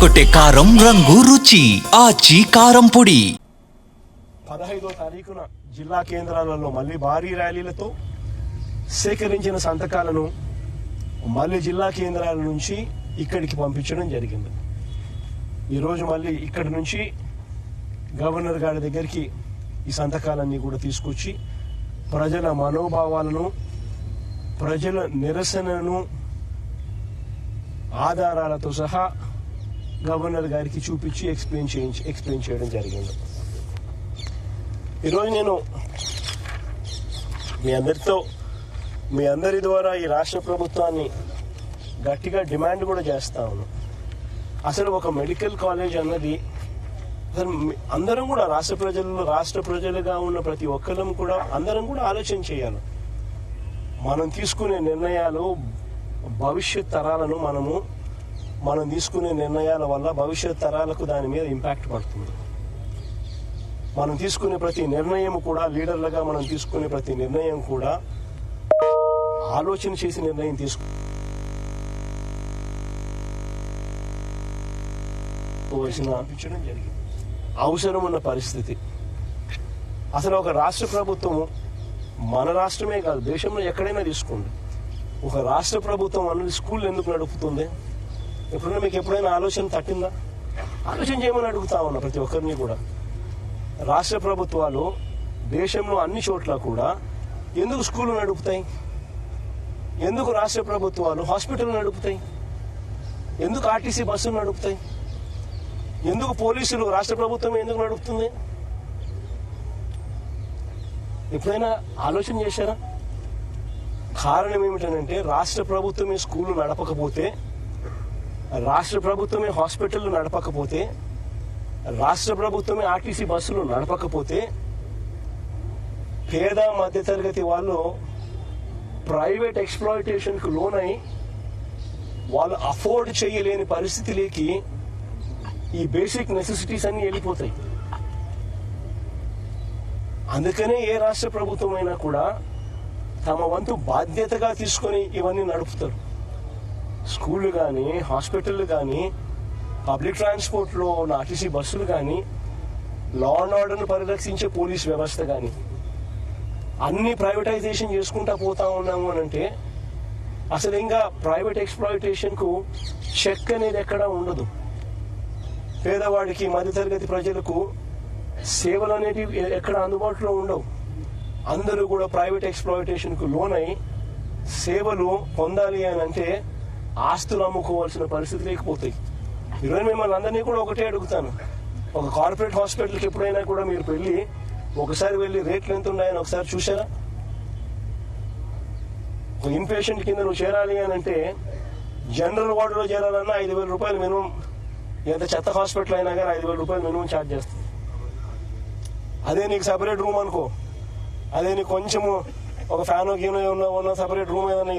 అదరగొట్టే కారం రంగు రుచి ఆచి కారం పొడి. 15వ తారీఖున జిల్లా కేంద్రాలలో మళ్ళీ భారీ ర్యాలీలతో సేకరించిన సంతకాలను మళ్ళీ జిల్లా కేంద్రాల నుంచి ఇక్కడికి పంపించడం జరిగింది. ఈరోజు మళ్ళీ ఇక్కడి నుంచి గవర్నర్ గారి దగ్గరికి ఈ సంతకాలన్నీ కూడా తీసుకొచ్చి ప్రజల మనోభావాలను, ప్రజల నిరసనను ఆధారాలతో సహా గవర్నర్ గారికి చూపించి ఎక్స్ప్లెయిన్ చేయడం జరిగింది. ఈరోజు నేను మీ అందరి ద్వారా ఈ రాష్ట్ర ప్రభుత్వాన్ని గట్టిగా డిమాండ్ కూడా చేస్తా ఉన్నాను. అసలు ఒక మెడికల్ కాలేజ్ అన్నది అసలు అందరం కూడా రాష్ట్ర ప్రజలుగా ఉన్న ప్రతి ఒక్కరం కూడా అందరం కూడా ఆలోచన చేయాలి. మనం తీసుకునే నిర్ణయాలు భవిష్యత్ తరాలను మనం తీసుకునే నిర్ణయాల వల్ల భవిష్యత్ తరాలకు దాని మీద ఇంపాక్ట్ పడుతుంది. మనం తీసుకునే ప్రతి నిర్ణయం కూడా లీడర్లుగా మనం తీసుకునే ప్రతి నిర్ణయం కూడా ఆలోచన చేసి నిర్ణయం తీసుకోవాల్సిన జరిగింది. అవసరం ఉన్న పరిస్థితి. అసలు ఒక రాష్ట్ర ప్రభుత్వము మన రాష్ట్రమే కాదు, దేశంలో ఎక్కడైనా తీసుకోండి, ఒక రాష్ట్ర ప్రభుత్వం అన్నది స్కూల్ ఎందుకు నడుపుతుంది? ఎప్పుడైనా మీకు ఎప్పుడైనా ఆలోచన తట్టిందా? ఆలోచన చేయమని అడుగుతా ఉన్నా ప్రతి ఒక్కరిని కూడా. రాష్ట్ర ప్రభుత్వాలు దేశంలో అన్ని చోట్ల కూడా ఎందుకు స్కూళ్ళు నడుపుతాయి? ఎందుకు రాష్ట్ర ప్రభుత్వాలు హాస్పిటల్ నడుపుతాయి? ఎందుకు ఆర్టీసీ బస్సులు నడుపుతాయి? ఎందుకు పోలీసులు రాష్ట్ర ప్రభుత్వం ఎందుకు నడుపుతుంది? ఎప్పుడైనా ఆలోచన చేశారా? కారణం ఏమిటంటే రాష్ట్ర ప్రభుత్వమే స్కూళ్ళు నడపకపోతే, రాష్ట్ర ప్రభుత్వమే హాస్పిటల్ నడపకపోతే, రాష్ట్ర ప్రభుత్వమే ఆర్టీసీ బస్సులు నడపకపోతే పేద మధ్యతరగతి వాళ్ళు ప్రైవేట్ ఎక్స్‌ప్లాయిటేషన్కు లోనై వాళ్ళు అఫోర్డ్ చేయలేని పరిస్థితిలోకి ఈ బేసిక్ నెసెసిటీస్ అన్ని వెళ్ళిపోతాయి. అందుకనే ఏ రాష్ట్ర ప్రభుత్వం అయినా కూడా తమ వంతు బాధ్యతగా తీసుకొని ఇవన్నీ నడుపుతారు. స్కూళ్ళు కానీ, హాస్పిటళ్ళు కానీ, పబ్లిక్ ట్రాన్స్పోర్ట్లో ఉన్న ఆర్టీసీ బస్సులు కానీ, లా అండ్ ఆర్డర్ను పరిరక్షించే పోలీస్ వ్యవస్థ కానీ అన్ని ప్రైవేటైజేషన్ చేసుకుంటా పోతా ఉన్నాము అని అంటే అసలు ఇంకా ప్రైవేట్ ఎక్స్‌ప్లాయిటేషన్కు చెక్ అనేది ఎక్కడా ఉండదు. పేదవాడికి, మధ్యతరగతి ప్రజలకు సేవలు అనేటివి ఎక్కడ అందుబాటులో ఉండవు. అందరూ కూడా ప్రైవేట్ ఎక్స్‌ప్లాయిటేషన్కు లోనై సేవలు పొందాలి అని అంటే ఆస్తులు అమ్ముకోవాల్సిన పరిస్థితి లేకపోతాయి. ఈరోజు మిమ్మల్ని అందరినీ కూడా ఒకటే అడుగుతాను, ఒక కార్పొరేట్ హాస్పిటల్కి ఎప్పుడైనా కూడా మీరు ఒకసారి వెళ్ళి రేట్లు ఎంత ఉన్నాయని ఒకసారి చూసారా? ఒక ఇన్పేషెంట్ కింద నువ్వు చేరాలి అని అంటే జనరల్ వార్డులో చేరాలన్నా 5,000 రూపాయలు మినిమం. ఎంత చెత్త హాస్పిటల్ అయినా కానీ 5,000 రూపాయలు మినిమం ఛార్జ్ చేస్తుంది. అదే నీకు సపరేట్ రూమ్ అనుకో, అదే నీకు కొంచెము ఒక ఫ్యాన్ గీనో ఉన్న సపరేట్ రూమ్ ఏదైనా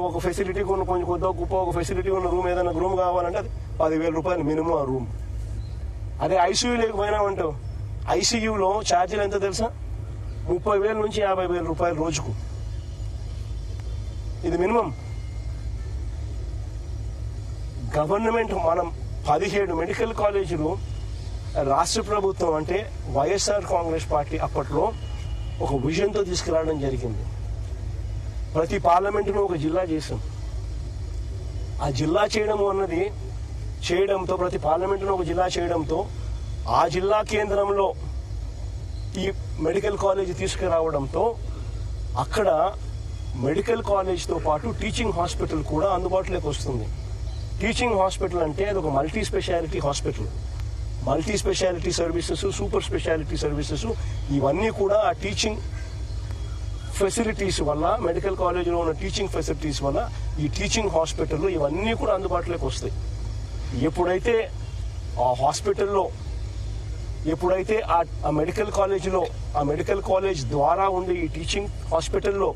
ఒక ఫెసిలిటీ కొంచెం కొద్దిగా గొప్ప ఒక ఫెసిలిటీ ఉన్న రూమ్ ఏదైనా రూమ్ కావాలంటే అది 10,000 రూపాయలు మినిమం ఆ రూమ్. అదే ఐసీయూ లేకపోయినామంటావు, ఐసీయూలో ఛార్జీలు ఎంత తెలుసా? 30,000 నుంచి 50,000 రూపాయలు రోజుకు. ఇది మినిమం. గవర్నమెంట్ మనం 17 మెడికల్ కాలేజీలు రాష్ట్ర ప్రభుత్వం అంటే వైఎస్ఆర్ కాంగ్రెస్ పార్టీ అప్పట్లో ఒక విజన్తో తీసుకురావడం జరిగింది. ప్రతి పార్లమెంటును ఒక జిల్లా చేసాం. ఆ జిల్లా చేయడంతో ప్రతి పార్లమెంటును ఒక జిల్లా చేయడంతో ఆ జిల్లా కేంద్రంలో ఈ మెడికల్ కాలేజ్ తీసుకురావడంతో అక్కడ మెడికల్ కాలేజ్తో పాటు టీచింగ్ హాస్పిటల్ కూడా అందుబాటులోకి వస్తుంది. టీచింగ్ హాస్పిటల్ అంటే అది ఒక multi speciality hospital. Multi speciality services, super speciality services ఇవన్నీ కూడా ఆ టీచింగ్ ఫెసిలిటీస్ వల్ల, మెడికల్ కాలేజీలో ఉన్న టీచింగ్ ఫెసిలిటీస్ వల్ల ఈ టీచింగ్ హాస్పిటల్ ఇవన్నీ కూడా అందుబాటులోకి వస్తాయి. ఎప్పుడైతే ఆ హాస్పిటల్లో, ఎప్పుడైతే ఆ మెడికల్ కాలేజ్ ద్వారా ఉండే ఈ టీచింగ్ హాస్పిటల్లో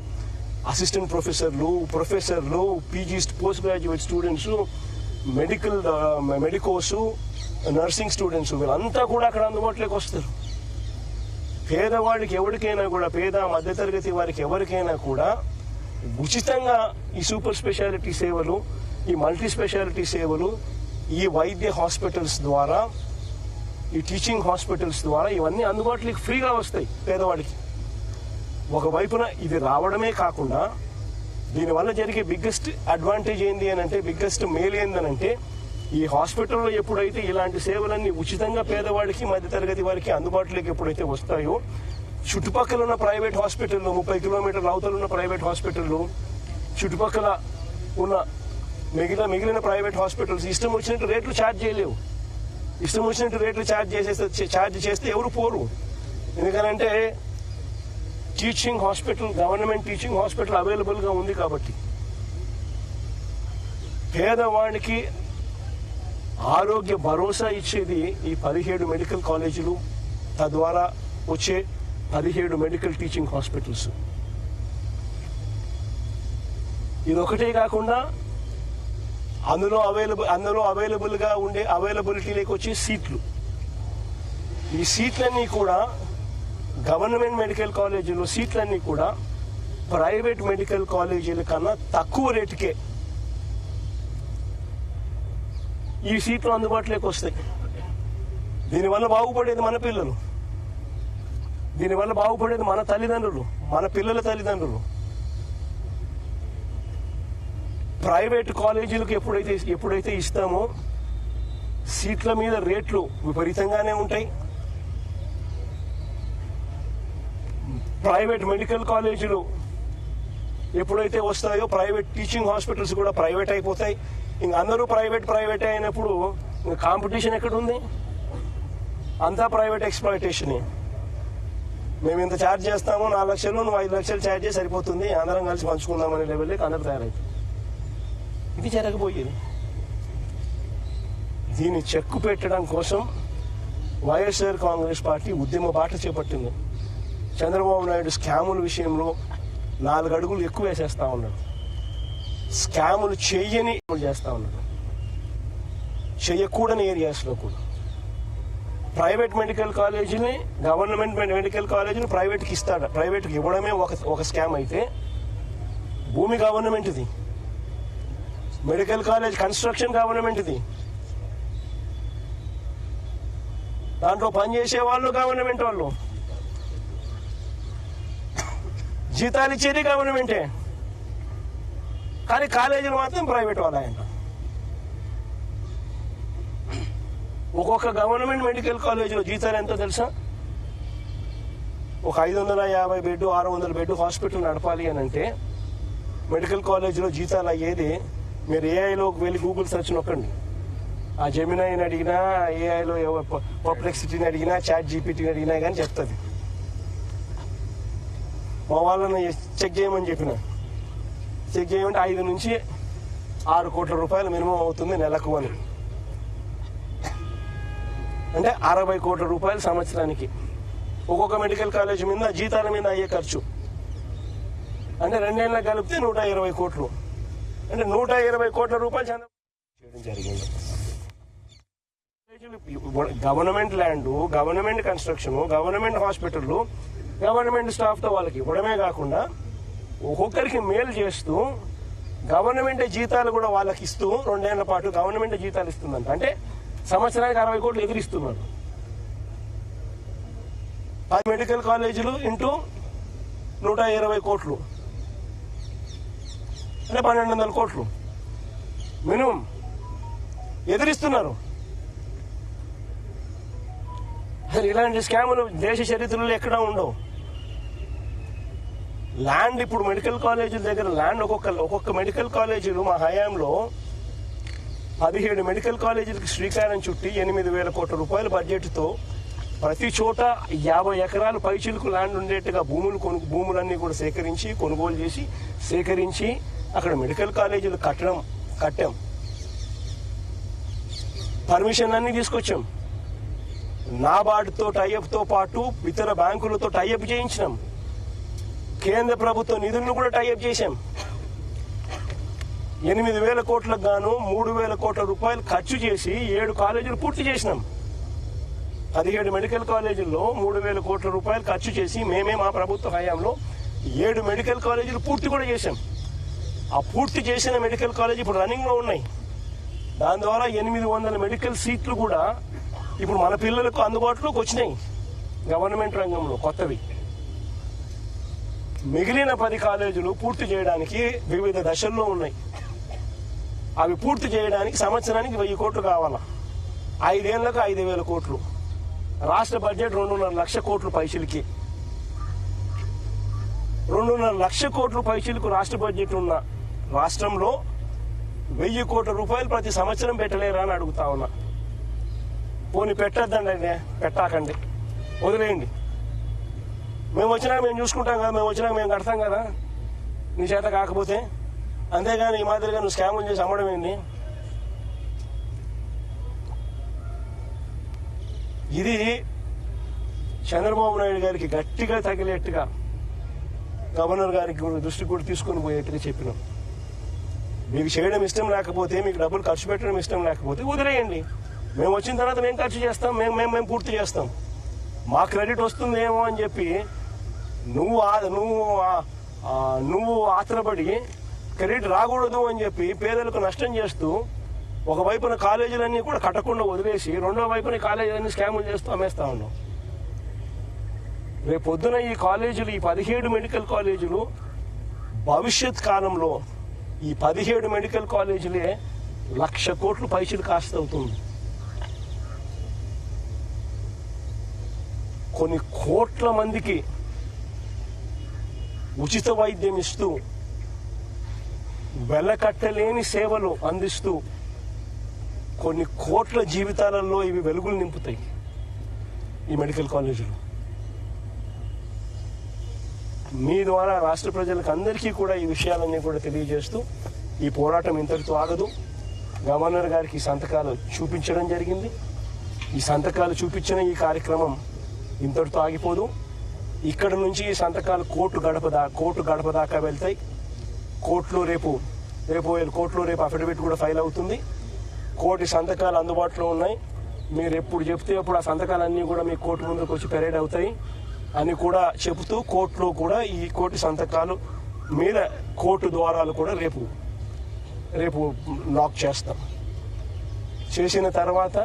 అసిస్టెంట్ ప్రొఫెసర్లు, PG post graduate students, medicos, nursing students వీళ్ళంతా కూడా అక్కడ అందుబాటులోకి వస్తారు. పేదవాడికి ఎవరికైనా కూడా, పేద మధ్యతరగతి వారికి ఎవరికైనా కూడా ఉచితంగా ఈ సూపర్ స్పెషాలిటీ సేవలు, ఈ మల్టీ స్పెషాలిటీ సేవలు ఈ వైద్య హాస్పిటల్స్ ద్వారా, ఈ టీచింగ్ హాస్పిటల్స్ ద్వారా ఇవన్నీ అందుబాటులోకి ఫ్రీగా వస్తాయి పేదవాడికి. ఒకవైపున ఇది రావడమే కాకుండా దీనివల్ల జరిగే బిగ్గెస్ట్ అడ్వాంటేజ్ ఏంది అని అంటే, బిగ్గెస్ట్ మేలు ఏందనంటే, ఈ హాస్పిటల్లో ఎప్పుడైతే ఇలాంటి సేవలన్నీ ఉచితంగా పేదవాడికి, మధ్యతరగతి వారికి అందుబాటులోకి ఎప్పుడైతే వస్తాయో, చుట్టుపక్కల ఉన్న ప్రైవేట్ హాస్పిటల్లో, 30 కిలోమీటర్ల అవతల ఉన్న ప్రైవేట్ హాస్పిటల్లో, చుట్టుపక్కల ఉన్న మిగిలిన ప్రైవేట్ హాస్పిటల్స్ ఇష్టం వచ్చినట్టు రేట్లు ఛార్జ్ చేయలేవు. ఇష్టం వచ్చినట్టు రేట్లు ఛార్జ్ చేస్తే ఎవరు పోరు. ఎందుకనంటే teaching hospital, government teaching hospital అవైలబుల్గా ఉంది కాబట్టి. పేదవాడికి ఆరోగ్య భరోసా ఇచ్చేది ఈ 17 మెడికల్ కాలేజీలు, తద్వారా వచ్చే 17 మెడికల్ టీచింగ్ హాస్పిటల్స్. ఇదొకటే కాకుండా అందులో అవైలబుల్గా ఉండే అవైలబిలిటీలోకి వచ్చే సీట్లు. ఈ సీట్లన్నీ కూడా గవర్నమెంట్ మెడికల్ కాలేజీలో సీట్లన్నీ కూడా ప్రైవేట్ మెడికల్ కాలేజీల కన్నా తక్కువ రేటుకే ఈ సీట్లు అందుబాటులోకి వస్తాయి. దీనివల్ల బాగుపడేది మన పిల్లలు, దీనివల్ల బాగుపడేది మన తల్లిదండ్రులు, మన పిల్లల తల్లిదండ్రులు. ప్రైవేట్ కాలేజీలకు ఎప్పుడైతే ఇస్తామో సీట్ల మీద రేట్లు విపరీతంగానే ఉంటాయి. ప్రైవేట్ మెడికల్ కాలేజీలు ఎప్పుడైతే వస్తాయో ప్రైవేట్ టీచింగ్ హాస్పిటల్స్ కూడా ప్రైవేట్ అయిపోతాయి. ఇంక అందరూ ప్రైవేట్ అయినప్పుడు కాంపిటీషన్ ఎక్కడుంది? అంతా ప్రైవేట్ ఎక్స్‌ప్లాయిటేషన్. మేము ఇంత ఛార్జ్ చేస్తాము, 4 లక్షలు, నువ్వు 5 లక్షలు ఛార్జ్ చేసి సరిపోతుంది, అందరం కలిసి పంచుకుందామనే లెవెల్లోకి అందరూ తయారైంది. ఇది జరగబోయేది. దీన్ని చెక్కు పెట్టడం కోసం వైఎస్ఆర్ కాంగ్రెస్ పార్టీ ఉద్యమ బాట చేపట్టింది. చంద్రబాబు నాయుడు స్కాముల విషయంలో 4 అడుగులు ఎక్కువ వేసేస్తా ఉన్నాడు. స్కాములు చేస్తా ఉన్నాడు. చేయకూడని ఏరియాస్లో కూడా ప్రైవేట్ మెడికల్ కాలేజీని, గవర్నమెంట్ మెడికల్ కాలేజీని ప్రైవేట్కి ఇస్తాడు. ప్రైవేట్కి ఇవ్వడమే ఒక స్కామ్ అయితే, భూమి గవర్నమెంట్ది, మెడికల్ కాలేజ్ కన్స్ట్రక్షన్ గవర్నమెంట్ది, దాంట్లో పనిచేసే వాళ్ళు గవర్నమెంట్ వాళ్ళు, జీతాలు ఇచ్చేది గవర్నమెంటే, కానీ కాలేజీలు మాత్రం ప్రైవేట్ వాళ్ళంట. ఒక్కొక్క గవర్నమెంట్ మెడికల్ కాలేజీలో జీతాలు ఎంతో తెలుసా? ఒక 550 బెడ్, 600 బెడ్ హాస్పిటల్ నడపాలి అని అంటే మెడికల్ కాలేజీలో జీతాలు అయ్యేది, మీరు ఏఐలోకి వెళ్ళి గూగుల్ సెర్చ్ నొక్కండి. ఆ జెమినైని అడిగినా, ఏఐలో పర్ప్లెక్సిటీని అడిగినా, చాట్ జీపీటీని అడిగినా కానీ చెప్తుంది. మా వాళ్ళని చెక్ చేయమని చెప్పిన, చెక్ చేయమంటే 5 నుంచి 6 కోట్ల రూపాయలు మినిమం అవుతుంది నెలకు అని. అంటే 60 కోట్ల రూపాయలు సంవత్సరానికి ఒక్కొక్క మెడికల్ కాలేజ్ మీద జీతాల మీద అయ్యే ఖర్చు. అంటే 2 ఏళ్ళకి కలిపితే 120 కోట్లు. అంటే 120 కోట్ల రూపాయలు చేయడం జరిగింది. Government land, government construction, government hospital, government స్టాఫ్తో వాళ్ళకి ఇవ్వడమే కాకుండా ఒక్కొక్కరికి మేలు చేస్తూ గవర్నమెంట్ జీతాలు కూడా వాళ్ళకి ఇస్తూ 2 ఏళ్ల పాటు గవర్నమెంట్ జీతాలు ఇస్తుందంట. అంటే సంవత్సరానికి 60 కోట్లు ఎదురిస్తున్నారు. 10 మెడికల్ కాలేజీలు ఇంటూ 120 కోట్లు అంటే 1200 కోట్లు మినిమం ఎదురిస్తున్నారు. అసలు ఇలాంటి స్కాములు దేశ చరిత్రలో ఎక్కడా ఉండవు. ల్యాండ్ ఇప్పుడు మెడికల్ కాలేజీల దగ్గర ల్యాండ్ ఒక్కొక్క మెడికల్ కాలేజీలు మా హయాంలో 17 మెడికల్ కాలేజీలకి శ్రీకారం చుట్టి 8,000 కోట్ల రూపాయల బడ్జెట్తో ప్రతి చోట 50 ఎకరాలు పైచిలుకు ల్యాండ్ ఉండేట్టుగా భూములన్నీ కూడా కొనుగోలు చేసి సేకరించి అక్కడ మెడికల్ కాలేజీలు కట్టాం. పర్మిషన్ అన్ని తీసుకొచ్చాం. నాబార్డుతో టైఅప్తో పాటు ఇతర బ్యాంకులతో టైఅప్ చేయించినాం. కేంద్ర ప్రభుత్వ నిధులను కూడా టైఅప్ చేశాం. 8,000 కోట్లకు గాను 3,000 కోట్ల రూపాయలు ఖర్చు చేసి 7 కాలేజీలు పూర్తి చేసినాం. 17 మెడికల్ కాలేజీల్లో 3,000 కోట్ల రూపాయలు ఖర్చు చేసి మేమే మా ప్రభుత్వ హయాంలో 7 మెడికల్ కాలేజీలు పూర్తి కూడా చేశాం. ఆ పూర్తి చేసిన మెడికల్ కాలేజీ ఇప్పుడు రన్నింగ్ లో ఉన్నాయి. దాని ద్వారా 800 మెడికల్ సీట్లు కూడా ఇప్పుడు మన పిల్లలకు అందుబాటులోకి వచ్చినాయి గవర్నమెంట్ రంగంలో కొత్తవి. మిగిలిన 10 కాలేజీలు పూర్తి చేయడానికి వివిధ దశల్లో ఉన్నాయి. అవి పూర్తి చేయడానికి సంవత్సరానికి 1000 కోట్లు కావాలా, 5 ఏళ్లకు 5,000 కోట్లు. రాష్ట్ర బడ్జెట్ 2.5 లక్షల కోట్లు పైసలకి. 2.5 లక్షల కోట్లు పైసలకు రాష్ట్ర బడ్జెట్ ఉన్న రాష్ట్రంలో 1000 కోట్ల రూపాయలు ప్రతి సంవత్సరం పెట్టలేరా అని అడుగుతా ఉన్నా. పోనీ పెట్టద్దండి, పెట్టాకండి, వదిలేయండి. మేము వచ్చినాక మేము చూసుకుంటాం కదా, మేము వచ్చినాక మేము కడతాం కదా నీ చేత కాకపోతే. అంతేగాని ఈ మాదిరిగా నువ్వు స్కాములు చేసి అమ్మడం ఏంటి? ఇది చంద్రబాబు నాయుడు గారికి గట్టిగా తగిలేట్టుగా గవర్నర్ గారికి దృష్టికి కూడా తీసుకుని పోయేట్టుగా చెప్పినాం. మీకు చేయడం ఇష్టం లేకపోతే, మీకు డబ్బులు ఖర్చు పెట్టడం ఇష్టం లేకపోతే వదిలేయండి. మేము వచ్చిన తర్వాత మేము ఖర్చు చేస్తాం, మేము పూర్తి చేస్తాం. మా క్రెడిట్ వస్తుందేమో అని చెప్పి నువ్వు ఆత్రపడి క్రెడిట్ రాకూడదు అని చెప్పి పేదలకు నష్టం చేస్తూ ఒకవైపున కాలేజీలన్నీ కూడా కట్టకుండా వదిలేసి రెండో వైపున కాలేజీలన్నీ స్కాములు చేస్తూ అమ్మేస్తా ఉన్నాం. రేపు పొద్దున ఈ కాలేజీలు, ఈ 17 మెడికల్ కాలేజీలు భవిష్యత్ కాలంలో ఈ 17 మెడికల్ కాలేజీలే 1,00,000 కోట్లు పైసలు కాస్ట్ అవుతుంది. కొన్ని కోట్ల మందికి ఉచిత వైద్యం ఇస్తూ వెలకట్టలేని సేవలు అందిస్తూ కొన్ని కోట్ల జీవితాలలో ఇవి వెలుగులు నింపుతాయి ఈ మెడికల్ కాలేజీలు. మీ ద్వారా రాష్ట్ర ప్రజలకు అందరికీ కూడా ఈ విషయాలన్నీ కూడా తెలియజేస్తూ ఈ పోరాటం ఇంతటితో ఆగదు. గవర్నర్ గారికి సంతకాలు చూపించడం జరిగింది. ఈ సంతకాలు చూపించిన ఈ కార్యక్రమం ఇంతటితో ఆగిపోదు. ఇక్కడ నుంచి ఈ సంతకాలు కోర్టు గడప దాకా వెళ్తాయి. కోర్టులో రేపు అఫిడవిట్ కూడా ఫైల్ అవుతుంది. కోటి సంతకాలు అందుబాటులో ఉన్నాయి. మీరు ఎప్పుడు చెప్తే అప్పుడు ఆ సంతకాలన్నీ కూడా మీ కోర్టు ముందుకు వచ్చి పెరేడ్ అవుతాయి అని కూడా చెబుతూ కోర్టులో కూడా ఈ కోటి సంతకాలు మీద కోర్టు ద్వారాలు కూడా రేపు లాక్ చేస్తాం. చేసిన తర్వాత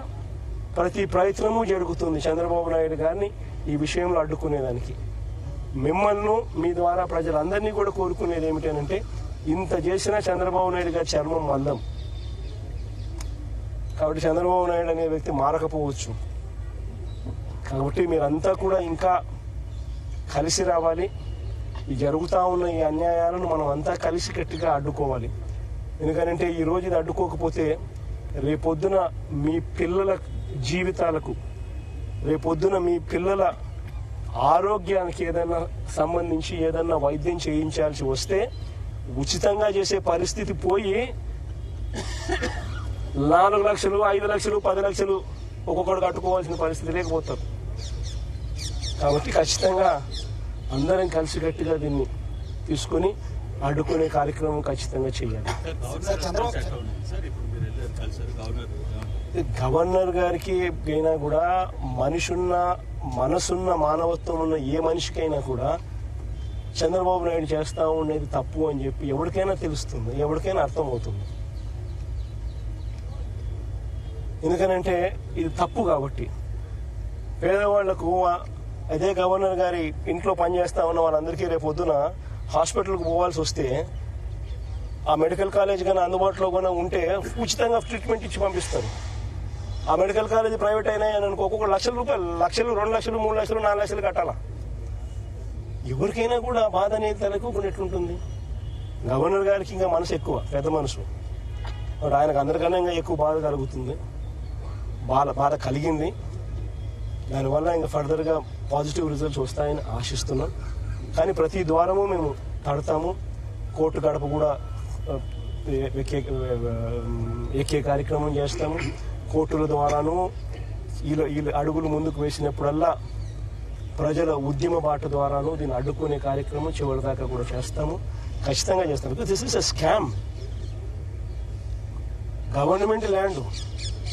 ప్రతి ప్రయత్నము జరుగుతుంది చంద్రబాబు నాయుడు గారిని ఈ విషయంలో అడ్డుకునేదానికి. మిమ్మల్ని మీ ద్వారా ప్రజలందరినీ కూడా కోరుకునేది ఏమిటంటే, ఇంత చేసినా చంద్రబాబు నాయుడు గారి చర్మం మందం కాబట్టి చంద్రబాబు నాయుడు అనే వ్యక్తి మారకపోవచ్చు. కాబట్టి మీరంతా కూడా ఇంకా కలిసి రావాలి. ఈ జరుగుతూ ఉన్న ఈ అన్యాయాలను మనం అంతా కలిసి గట్టిగా అడ్డుకోవాలి. ఎందుకంటే ఈ రోజు ఇది అడ్డుకోకపోతే రేపొద్దున మీ పిల్లల జీవితాలకు, రేపొద్దున మీ పిల్లల ఆరోగ్యానికి ఏదైనా సంబంధించి ఏదన్నా వైద్యం చేయించాల్సి వస్తే ఉచితంగా చేసే పరిస్థితి పోయి 4 లక్షలు, 5 లక్షలు, 10 లక్షలు ఒక్కొక్కడు కట్టుకోవాల్సిన పరిస్థితి లేకపోతారు. కాబట్టి ఖచ్చితంగా అందరం కలిసి గట్టిగా దీన్ని తీసుకుని అడ్డుకునే కార్యక్రమం ఖచ్చితంగా చేయాలి. గవర్నర్ గారికి అయినా కూడా మనసున్న మానవత్వం ఉన్న ఏ మనిషికైనా కూడా చంద్రబాబు నాయుడు చేస్తా ఉండేది తప్పు అని చెప్పి ఎవరికైనా తెలుస్తుంది, ఎవరికైనా అర్థమవుతుంది. ఎందుకనంటే ఇది తప్పు కాబట్టి. పేదవాళ్లకు అదే గవర్నర్ గారి ఇంట్లో పనిచేస్తా ఉన్న వాళ్ళందరికీ రేపు పొద్దున హాస్పిటల్కి పోవాల్సి వస్తే ఆ మెడికల్ కాలేజ్ కానీ అందుబాటులో కూడా ఉంటే ఉచితంగా ట్రీట్మెంట్ ఇచ్చి పంపిస్తారు. ఆ మెడికల్ కాలేజ్ ప్రైవేట్ అయినాయి అని అనుకో, ఒక్కొక్క లక్షలు, 2 లక్షలు, 3 లక్షలు, 4 లక్షలు కట్టాలా. ఎవరికైనా కూడా బాధ అనేది తలెక్కుకుని ఎట్లుంటుంది. గవర్నర్ గారికి ఇంకా మనసు ఎక్కువ, పెద్ద మనసు. ఆయనకు అందరికన్నా ఇంకా ఎక్కువ బాధ కలుగుతుంది, బాధ కలిగింది. దానివల్ల ఇంకా ఫర్దర్గా పాజిటివ్ రిజల్ట్స్ వస్తాయని ఆశిస్తున్నాం. కానీ ప్రతి ద్వారము మేము తడతాము. కోర్టు గడప కూడా ఎక్కే కార్యక్రమం చేస్తాము. కోర్టుల ద్వారాను వీళ్ళు అడుగులు ముందుకు వేసినప్పుడల్లా ప్రజల ఉద్యమ బాట ద్వారాను దీన్ని అడ్డుకునే కార్యక్రమం చివరి దాకా కూడా చేస్తాము, ఖచ్చితంగా చేస్తాము. Because this is a scam. Government land,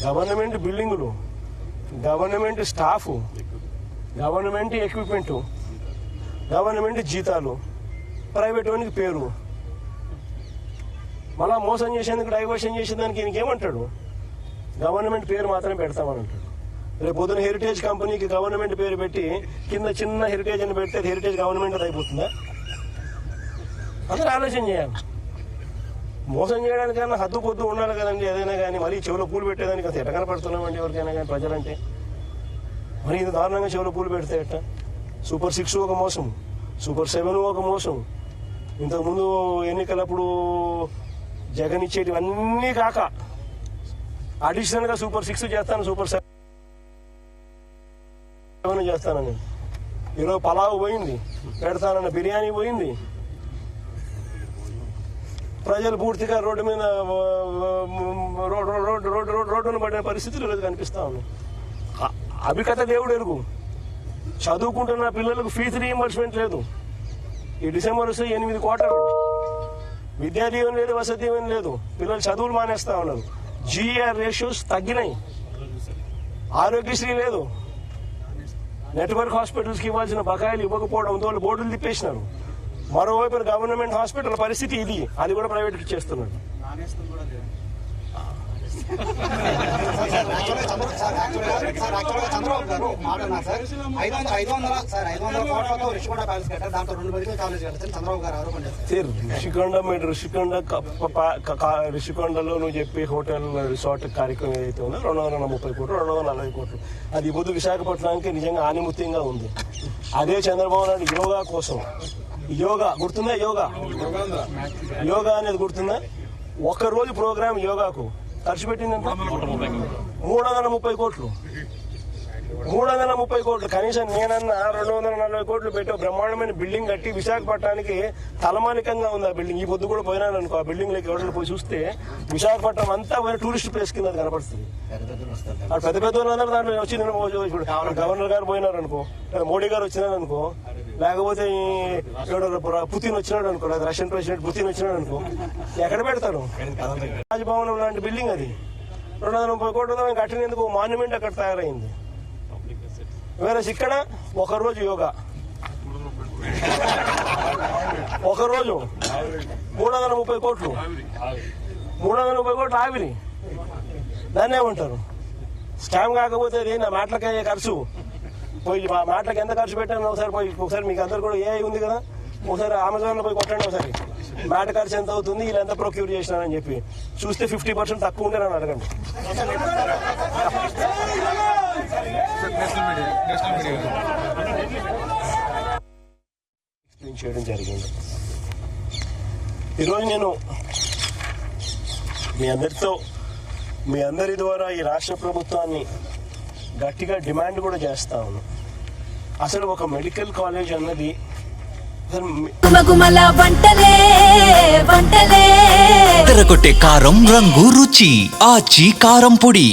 government బిల్డింగులు, government staff, government equipment, government జీతాలు, ప్రైవేట్ వానికి పేరు, మళ్ళా మోసం చేసేందుకు, డైవర్షన్ చేసేదానికి ఈయనకి ఏమంటాడు? గవర్నమెంట్ పేరు మాత్రమే పెడతామని అంటాడు. రేపు పొద్దున హెరిటేజ్ కంపెనీకి గవర్నమెంట్ పేరు పెట్టి కింద చిన్న హెరిటేజ్ అని పెడితే హెరిటేజ్ గవర్నమెంట్ అయిపోతుందా? అందరూ ఆలోచన చేయాలి. మోసం చేయడానికైనా హద్దు పొద్దు ఉండాలి కదండి. ఏదైనా కానీ మరీ చెవులో పూలు పెట్టేదానికి అంత ఎట్ట కనపడుతున్నామండి ఎవరికైనా కానీ ప్రజలంటే. మరి ఇది దారుణంగా చెవులో పూలు పెడితే ఎట్ట? సూపర్ 6 ఒక మోసం, సూపర్ 7 ఒక మోసం. ఇంతకుముందు ఎన్నికలప్పుడు జగన్ ఇచ్చేటివన్నీ కాక అడిషనల్ గా సూపర్ 6 చేస్తాను, సూపర్ 7 చేస్తానని. ఈరోజు పలావ్ పోయింది, పెడతానన్న బిర్యానీ పోయింది. ప్రజలు పూర్తిగా రోడ్డు మీద రోడ్డును పడిన పరిస్థితులు ఈరోజు కనిపిస్తా ఉన్నాయి. అభికథ దేవుడు ఎరుగు. చదువుకుంటున్న పిల్లలకు ఫీజు రీఎంబర్స్మెంట్ లేదు. ఈ డిసెంబర్ వస్తే 8 క్వార్టర్లు. విద్యా దీవెన లేదు, వసతి దీవెన లేదు. పిల్లలు చదువులు మానేస్తా ఉన్నారు. జీఆర్ రేషియోస్ తగ్గినాయి. ఆరోగ్యశ్రీ లేదు. నెట్వర్క్ హాస్పిటల్స్కి ఇవ్వాల్సిన బకాయిలు ఇవ్వకపోవడంతో వాళ్ళు బోర్డులు తిప్పేసినారు. మరోవైపు గవర్నమెంట్ హాస్పిటల్ పరిస్థితి ఇది, అది కూడా ప్రైవేట్కి ఇచ్చేస్తున్నాడు. చంద్రబాబు గారు మాట్లాడినారు సార్. 500 కోట్లతో రిషికొండ ప్యాలెస్ కట్టారు, దాంతో 2 మెడికల్ కాలేజ్ కట్టారు చంద్రబాబు గారు ఆరోపణ చేస్తారు. రిషికొండలో నువ్వు చెప్పే హోటల్ రిసార్ట్ కార్యక్రమం ఏదైతే ఉందో 230 కోట్లు 240 కోట్లు అది పొద్దు విశాఖపట్నానికి నిజంగా ఆనిముత్యంగా ఉంది. అదే చంద్రబాబు నాయుడు యోగా కోసం, యోగా గుర్తుందా? యోగా అనేది గుర్తుందా? ఒక్కరోజు ప్రోగ్రామ్ యోగాకు ఖర్చు పెట్టిందంట 330 కోట్లు. 330 కోట్లు. కనీసం నేనన్నా 240 కోట్లు పెట్టి బ్రహ్మాండమైన బిల్డింగ్ కట్టి విశాఖపట్నానికి తలమానికంగా ఉంది ఆ బిల్డింగ్. ఈ పొద్దు కూడా పోయినాను అనుకో, ఆ బిల్డింగ్ లోకి ఎవరైనా పోయి చూస్తే విశాఖపట్నం అంతా టూరిస్ట్ ప్లేస్ కింద కనపడుతుంది. పెద్ద పెద్ద వాళ్ళందరూ దాంట్లో వచ్చి ఇప్పుడు గవర్నర్ గారు పోయినారు అనుకో, మోడీ గారు వచ్చినారు అనుకో, లేకపోతే పుతిన్ వచ్చినాడు అనుకో, లేదా రష్యన్ ప్రెసిడెంట్ పుతిన్ వచ్చినాడు అనుకో, ఎక్కడ పెడతారు? రాజ్భవన్ లాంటి బిల్డింగ్ అది 230 కోట్లతో కట్టినందుకు మాన్యుమెంట్ అక్కడ తయారైంది. వేరే ఇక్కడ ఒకరోజు యోగా, ఒకరోజు 330 కోట్లు, 330 కోట్లు ఆవిరి. దాన్ని ఏమంటారు? స్కామ్ కాకపోతే అది నా మాటలకి అయ్యే ఖర్చు. పోయి మా మాటలకు ఎంత ఖర్చు పెట్టాను ఒకసారి మీకు అందరు కూడా ఏఐ ఉంది కదా, ఒకసారి అమెజాన్ లో పోయి కొట్టండి ఒకసారి మాట ఖర్చు ఎంత అవుతుంది, వీళ్ళు ఎంత ప్రొక్యూర్ చేసినారని చెప్పి చూస్తే 50% తక్కువ ఉంటే నన్ను అడగండి. ఎక్స్ప్లెయిన్ చేయడం జరిగింది. ఈరోజు నేను మీ అందరి ద్వారా ఈ రాష్ట్ర ప్రభుత్వాన్ని గట్టిగా డిమాండ్ కూడా చేస్తా ఉన్నాను. అసలు ఒక మెడికల్ కాలేజ్ అన్నది తెరకొట్టే కారం రంగు రుచి ఆచి కారం పొడి.